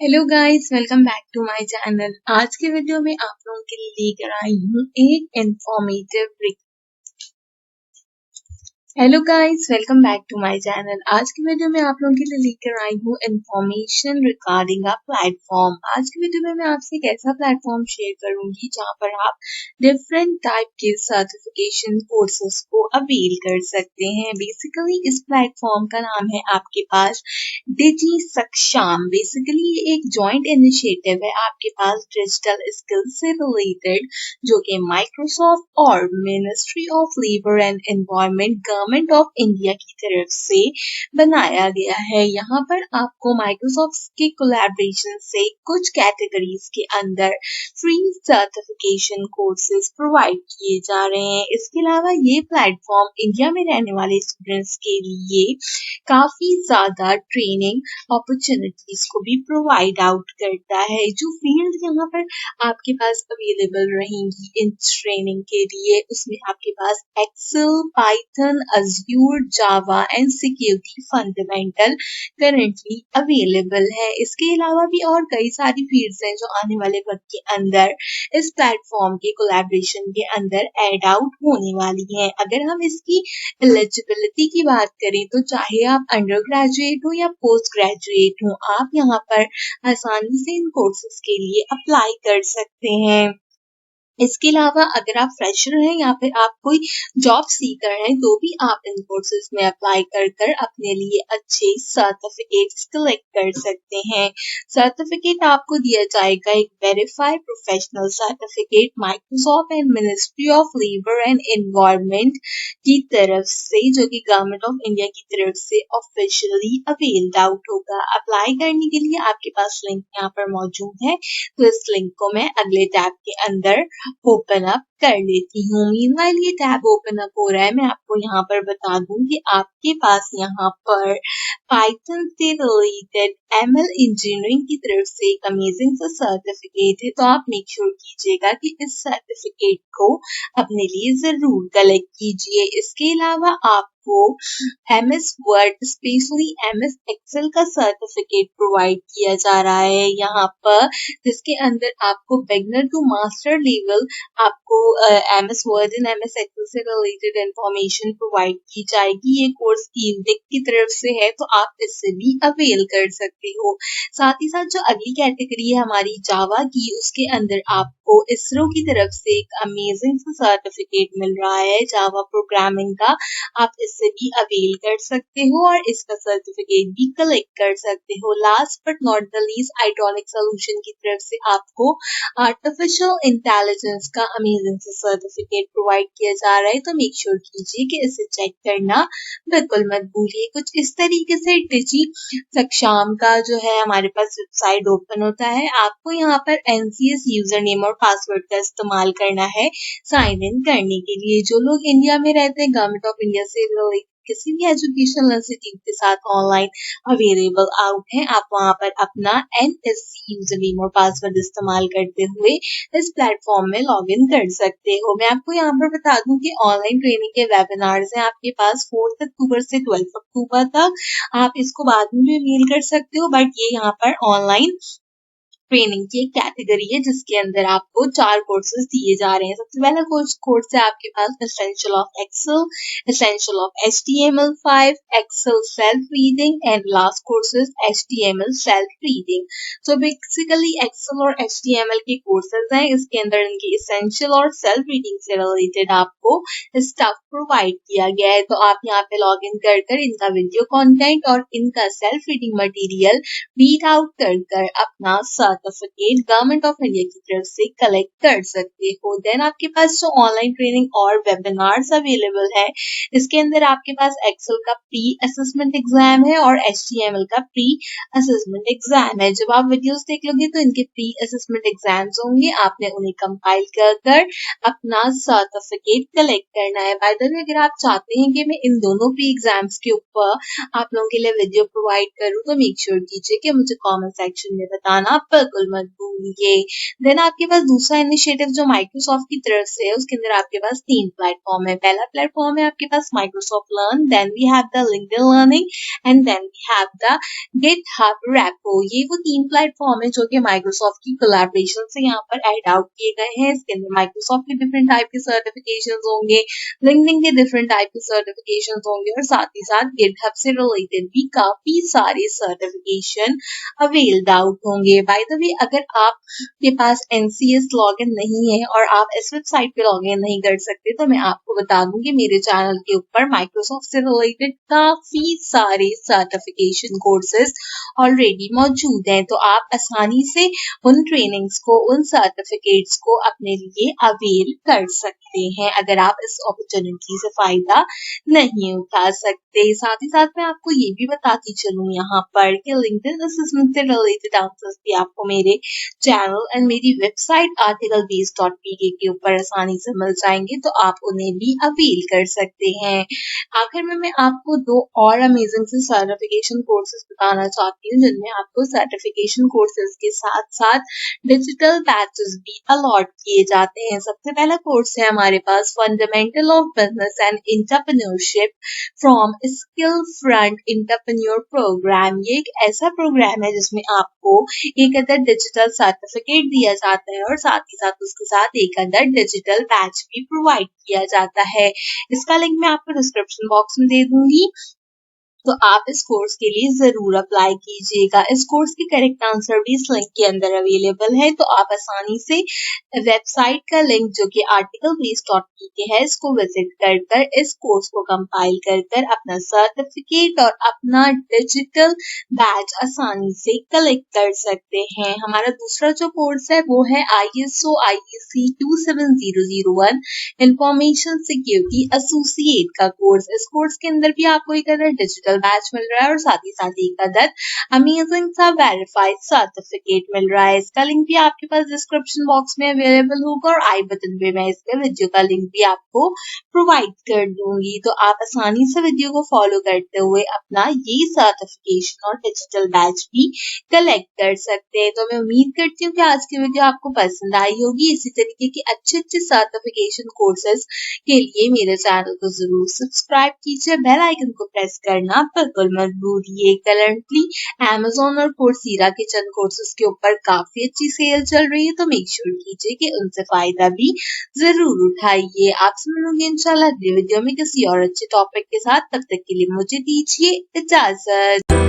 Hello guys, welcome back to my channel. आज के video में आप लोगों के लिए लेकर आई हूँ एक informative hello guys, welcome back to my channel. आज की वीडियो में आप लोगों के लिए लेकर आई हूँ इंफॉर्मेशन रिगार्डिंग अ प्लेटफॉर्म। आज की वीडियो में मैं आपसे एक ऐसा प्लेटफॉर्म शेयर करूंगी जहां पर आप डिफरेंट टाइप के सर्टिफिकेशन कोर्सेज को अवेल कर सकते हैं। बेसिकली इस प्लेटफॉर्म का नाम है आपके पास डिजिसक्षम। बेसिकली ये एक जॉइंट इनिशिएटिव है आपके पास डिजिटल स्किल से रिलेटेड, जो कि माइक्रोसॉफ्ट और ministry of labour and environment government of India की तरफ से बनाया गया है। यहाँ पर आपको माइक्रोसॉफ्ट के कोलैबोरेशन से कुछ कैटेगरीज के अंदर फ्री सर्टिफिकेशन कोर्सेज प्रोवाइड किए जा रहे हैं। इसके अलावा ये प्लेटफॉर्म इंडिया में रहने वाले स्टूडेंट्स के लिए काफी ज्यादा ट्रेनिंग अपॉर्चुनिटीज को भी प्रोवाइड आउट करता है। जो फील्ड यहाँ पर आपके पास अवेलेबल रहेंगी इन ट्रेनिंग के लिए, उसमें आपके पास Excel, Python, Azure, Java and security fundamental currently available है। इसके अलावा भी और कई सारी फील्ड्स हैं जो आने वाले वक्त के अंदर इस प्लेटफॉर्म के कोलैबोरेशन के अंदर ऐड आउट होने वाली हैं। अगर हम इसकी एलिजिबिलिटी की बात करें तो चाहे आप अंडर ग्रेजुएट हो या पोस्ट ग्रेजुएट हो, आप यहाँ पर आसानी से इन कोर्सेज के लिए अप्लाई कर सकते हैं। इसके अलावा अगर आप फ्रेशर हैं या फिर आप कोई जॉब सीकर हैं तो भी आप इन कोर्सेज में अप्लाई कर कर अपने लिए अच्छे सर्टिफिकेट्स कलेक्ट कर सकते हैं। सर्टिफिकेट आपको दिया जाएगा एक verified professional certificate Microsoft and ministry of labour and environment की तरफ से, जो कि गवर्नमेंट ऑफ इंडिया की तरफ से ऑफिशियली अवेल्ड आउट होगा। अप्लाई करने के लिए आपके पास लिंक यहाँ पर मौजूद है, तो इस लिंक को मैं अगले टैब के अंदर ओपन अप कर लेती हूँ। मीनवाइल ये टैब ओपन अप हो रहा है, मैं आपको यहाँ पर बता दूं कि आपके पास यहाँ पर पाइथन से रिलेटेड एमएल इंजीनियरिंग की तरफ से एक अमेजिंग सा सर्टिफिकेट है, तो आप मेक श्योर कीजिएगा कि इस सर्टिफिकेट को अपने लिए जरूर कलेक्ट कीजिए। इसके अलावा आपको MS Word specially MS Excel का सर्टिफिकेट प्रोवाइड किया जा रहा है यहाँ पर, जिसके अंदर आपको बिगनर टू मास्टर लेवल आपको MS Word and MS Excel से रिलेटेड इंफॉर्मेशन प्रोवाइड की जाएगी। ये कोर्स ईविक की तरफ से है, तो आप इससे भी अवेल कर सकते हो। साथ ही साथ जो अगली कैटेगरी है हमारी जावा की, उसके अंदर आपको इसरो की तरफ से एक अमेजिंग सर्टिफिकेट मिल रहा है जावा प्रोग्रामिंग का। आप इससे भी अवेल कर सकते हो और इसका सर्टिफिकेट भी कलेक्ट कर सकते हो। Last but not the least Itronic solution की तरफ से आपको आर्टिफिशियल इंटेलिजेंस का अमेजिंग सर्टिफिकेट प्रोवाइड किया जा रहा है, तो मेक श्योर कीजिए कि इसे चेक करना बिल्कुल मत भूलिए। कुछ इस तरीके से डिजिसक्षम का जो है हमारे पास वेबसाइट ओपन होता है। आपको यहाँ पर एनसीएस यूजर नेम और पासवर्ड का इस्तेमाल करना है साइन इन करने के लिए। जो लोग इंडिया में रहते हैं, गवर्नमेंट ऑफ इंडिया से किसी भी एजुकेशनल इंस्टीट्यूट के साथ ऑनलाइन अवेलेबल आउट है, आप वहां पर अपना एनएससी यूजर नेम और पासवर्ड इस्तेमाल करते हुए इस प्लेटफॉर्म में लॉग इन कर सकते हो। मैं आपको यहाँ पर बता दूं कि ऑनलाइन ट्रेनिंग के वेबिनार्स हैं आपके पास 4 अक्टूबर से 12 अक्टूबर तक। आप इसको बाद में भी मेल कर सकते हो, बट ये यहाँ पर ऑनलाइन ट्रेनिंग की एक कैटेगरी है जिसके अंदर आपको 4 कोर्सेज दिए जा रहे हैं। सबसे पहला कोर्स है आपके पास essential of Excel, essential of HTML5, Excel self reading and last course is HTML self reading. So basically Excel और HTML के कोर्सेज हैं। इसके अंदर इनकी एसेंशियल और सेल्फ रीडिंग से रिलेटेड आपको स्टफ प्रोवाइड किया गया है, तो आप यहाँ पे लॉग इन कर इनका वीडियो कंटेंट और इनका self reading material read out कर अपना सर्टिफिकेट गवर्नमेंट ऑफ इंडिया की तरफ से कलेक्ट कर सकते हो। देन आपके पास जो ऑनलाइन ट्रेनिंग और वेबिनार्स अवेलेबल है, इसके अंदर आपके पास एक्सेल का प्री असेसमेंट एग्जाम है और HTML का प्री असेसमेंट एग्जाम है। जब आप वीडियोस देख लोगे तो इनके प्री असेसमेंट एग्जाम्स होंगे, आपने उन्हें कंपाइल कर अपना सर्टिफिकेट कलेक्ट करना है। बाय द वे, अगर आप चाहते हैं कि मैं इन दोनों प्री एग्जाम्स के ऊपर आप लोगों के लिए वीडियो प्रोवाइड करूं, तो मेक श्योर कीजिए कि मुझे कमेंट सेक्शन में बताना बिल्कुल मत भूलिए। देन आपके पास दूसरा इनिशिएटिव जो माइक्रोसॉफ्ट की तरफ से है, उसके अंदर आपके पास 3 प्लेटफॉर्म है। पहला प्लेटफॉर्म है आपके पास Microsoft Learn, then we have the LinkedIn learning and then we have the GitHub repo. ये वो 3 प्लेटफॉर्म है जो कि माइक्रोसॉफ्ट की कोलैबोरेशन से यहाँ पर ऐड आउट किए गए हैं। इसके अंदर माइक्रोसॉफ्ट के डिफरेंट टाइप के सर्टिफिकेशन होंगे, लिंक्डइन के डिफरेंट टाइप के सर्टिफिकेशन होंगे और साथ ही साथ गिटहब से रिलेटेड भी काफी सारे सर्टिफिकेशन अवेल्ड आउट होंगे। बाय द वे, अगर आपके पास एनसीएस लॉगिन नहीं है और आप इस वेबसाइट पे लॉगिन नहीं कर सकते, तो मैं आपको बता दूं कि मेरे चैनल के ऊपर माइक्रोसॉफ्ट से रिलेटेड काफी सारे सर्टिफिकेशन कोर्सेज ऑलरेडी मौजूद हैं। तो आप आसानी से उन ट्रेनिंग्स को, उन सर्टिफिकेट्स को अपने लिए अवेल कर सकते हैं अगर आप इस अपॉर्चुनिटी से फायदा नहीं उठा सकते। साथ ही साथ मैं आपको ये भी बताती चलूं यहाँ पर कि लिंक्डइन असेसमेंट से रिलेटेड आंसर्स भी आपको मेरे चैनल एंड मेरी वेबसाइट articlebase.pk के ऊपर आसानी से मिल जाएंगे, तो आप उन्हें भी अवेल कर सकते हैं। आखिर में मैं आपको 2 और अमेजिंग से सर्टिफिकेशन कोर्सेज बताना चाहती हूँ, जिनमें आपको सर्टिफिकेशन कोर्सेज के साथ साथ डिजिटल बैचेस भी अलॉट किए जाते हैं। सबसे पहला कोर्स है हमारे पास fundamental of business and entrepreneurship from skill front entrepreneur programme. ये एक ऐसा प्रोग्राम है जिसमें आपको एक अदर डिजिटल सर्टिफिकेट दिया जाता है और साथ ही साथ उसके साथ एक अदर डिजिटल बैच भी प्रोवाइड किया जाता है। इसका लिंक मैं आपको डिस्क्रिप्शन बॉक्स में दे दूंगी, तो आप इस कोर्स के लिए जरूर अप्लाई कीजिएगा। इस कोर्स की करेक्ट आंसर भी इस लिंक के अंदर अवेलेबल है, तो आप आसानी से वेबसाइट का लिंक जो कि articlebase.pk है, इसको विजिट कर कर इस कोर्स को कंपाइल कर कर अपना सर्टिफिकेट और अपना डिजिटल बैच आसानी से कलेक्ट कर सकते हैं। हमारा दूसरा जो कोर्स है वो है ISO IEC 27001 information security associate का कोर्स। इस कोर्स के अंदर भी आपको एक अदर डिजिटल बैच मिल रहा है और साथ ही साथ एक अदर अमेजिंग सा वेरीफाइड सर्टिफिकेट मिल रहा है। इसका लिंक भी आपके पास डिस्क्रिप्शन बॉक्स में अवेलेबल होगा और आई बटन पे मैं इसके वीडियो का लिंक भी आपको प्रोवाइड कर दूंगी, तो आप आसानी से वीडियो को फॉलो करते हुए अपना ये सर्टिफिकेशन और डिजिटल बैच भी कलेक्ट कर सकते हैं। तो मैं उम्मीद करती हूँ कि आज की वीडियो आपको पसंद आई होगी। इसी तरीके की अच्छे अच्छे सर्टिफिकेशन कोर्सेज के लिए मेरे चैनल को जरूर सब्सक्राइब कीजिए, बेल आइकन को प्रेस करना बिल्कुल मत भूलिए। करंटली Amazon और कोर्सेरा के चंद कोर्सेज के ऊपर काफी अच्छी सेल चल रही है, तो मेक श्योर कीजिए कि उनसे फायदा भी जरूर उठाइए। आपसे मिलूंगी इंशाल्लाह अगली वीडियो में किसी और अच्छे टॉपिक के साथ। तब तक के लिए मुझे दीजिए इजाजत।